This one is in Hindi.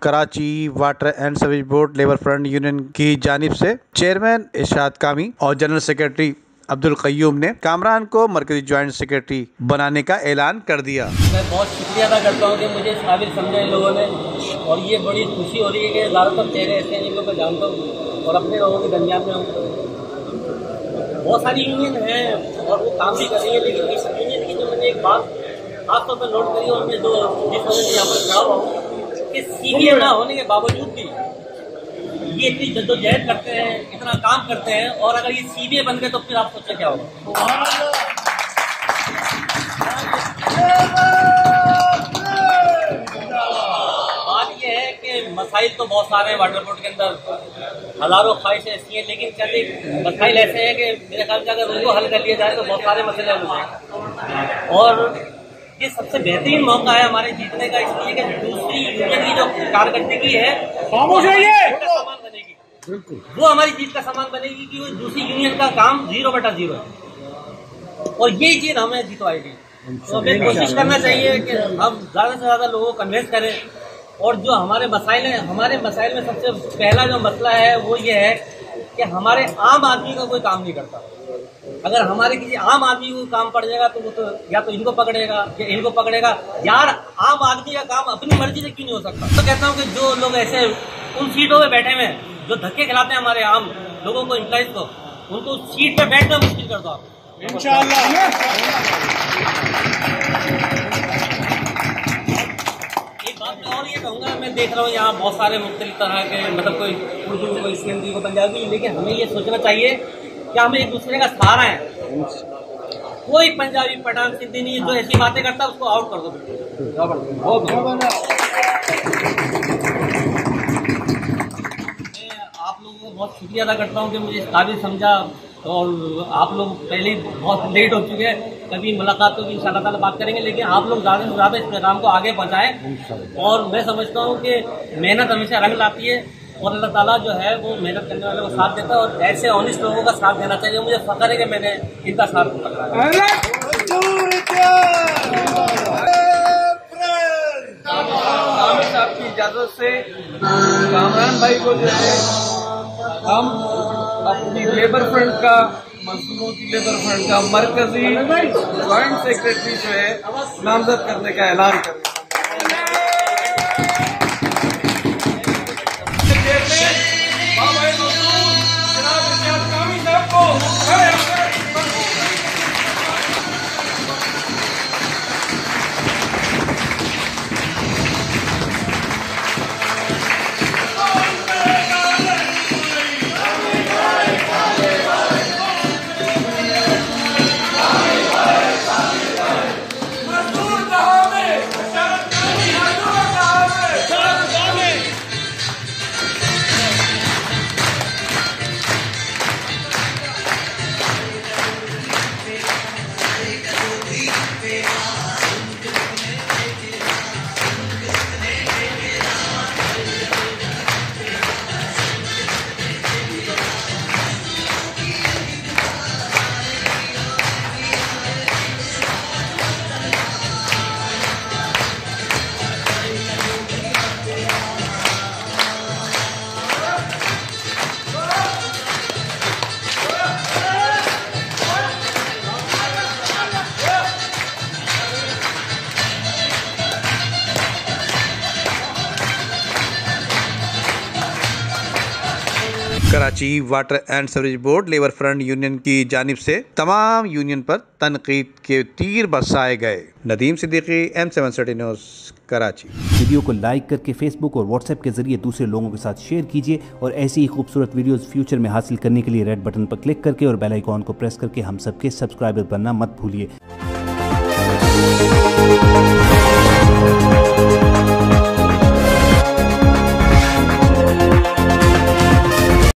Karachi water and sewage board labour front union की जानिब से चेयरमैन इरशाद कामी और जनरल सेक्रेटरी अब्दुल कय्यूम ने कामरान को मरकजी ज्वाइंट सेक्रेटरी बनाने का ऐलान कर दिया। मैं बहुत शुक्रिया अदा करता हूँ कि मुझे इस काबिल समझा इन लोगों ने, और ये बड़ी खुशी हो रही है कि ज़्यादातर चेहरे ऐसे हैं जिनको मैं जानता हूँ और अपने लोगों के दरमियान में हूँ। बहुत सारी यूनियन हैं और वो काम भी कर रही है, लेकिन इस यूनियन की जो मैंने एक बात खासतौर पर नोट करी और मैं जो जिस वजह से यहाँ पर खड़ा हुआ हूँ कि CBA ना होने के बावजूद भी ये इतनी जद्दोजहद करते हैं, इतना काम करते हैं, और अगर ये CBA बन गए तो फिर आप सोचें क्या होगा। बात ये है कि मसाइल तो बहुत सारे हैं वाटर बोर्ड के अंदर, हजारों ख्वाहिशें ऐसी हैं, लेकिन चंद मसाइल ऐसे हैं कि मेरे ख्याल से अगर उनको हल कर लिया जाए तो बहुत सारे मसले हल हो जाएंगे। और ये सबसे बेहतरीन मौका है हमारे जीतने का, इसलिए कि दूसरी यूनियन की जो कारकर्दगी है सामान बनेगी, वो हमारी जीत का सामान बनेगी कि वो दूसरी यूनियन का काम 0/0 है, और यही चीज हमें जीतवाएगी। तो हमें कोशिश करना चाहिए कि हम ज्यादा से ज्यादा लोगों को कन्विंस करें, और जो हमारे मसाइल हैं, हमारे मसाइल में सबसे पहला जो मसला है वो ये है कि हमारे आम आदमी का कोई काम नहीं करता। अगर हमारे किसी आम आदमी को काम पड़ जाएगा तो वो तो या तो इनको पकड़ेगा या इनको पकड़ेगा। यार, आम आदमी का काम अपनी मर्जी से क्यों नहीं हो सकता? तो कहता हूँ कि जो लोग ऐसे उन सीटों पे बैठे हुए जो धक्के खिलाते हैं हमारे आम लोगों को, एम्प्लॉइज को, उनको उस सीट पे बैठना मुश्किल कर दो आप, इंशाअल्लाह। एक बात मैं और ये कहूँगा, मैं देख रहा हूँ यहाँ बहुत सारे मुख्तलिफ तरह के, मतलब कोई उर्दू, कोई सिंधी, कोई पंजाबी, लेकिन हमें ये सोचना चाहिए कि हम एक दूसरे का सहारा है। कोई पंजाबी, पठान, सिंधी नहीं, जो ऐसी बातें करता है उसको आउट कर दो। मैं आप लोगों को बहुत शुक्रिया अदा करता हूँ कि मुझे इस काबिल समझा, और आप लोग पहले बहुत लेट हो चुके हैं, कभी मुलाकात होगी इंशाअल्लाह ताला बात करेंगे, लेकिन आप लोग ज़्यादा से ज़्यादा इस प्रोग्राम को आगे पहुँचाएं। और मैं समझता हूँ कि मेहनत हमेशा रंग लाती है, और अल्लाह ताला जो है वो मेहनत करने वालों को साथ देता है, और ऐसे ऑनेस्ट लोगों का साथ देना चाहिए। मुझे फख्र है कि मैंने इनका साथ पकड़ा है। आमिर साहब की इजाजत से कामरान भाई को जो है हम अपनी लेबर फ्रंट का, मजदूरों की लेबर फ्रंट का मरकजी ज्वाइंट सेक्रेटरी जो है नामजद करने का ऐलान करें। Karachi water and sewage board labour front union की जानिब से तमाम यूनियन पर तनकीद के तीर बरसाए गए। Nadeem Siddiqui, M7 city news, Karachi. Video को लाइक करके फेसबुक और व्हाट्सएप के जरिए दूसरे लोगों के साथ शेयर कीजिए, और ऐसी ही खूबसूरत वीडियोस फ्यूचर में हासिल करने के लिए रेड बटन पर क्लिक करके और बेल आइकॉन को प्रेस करके हम सबके सब्सक्राइबर बनना मत भूलिए।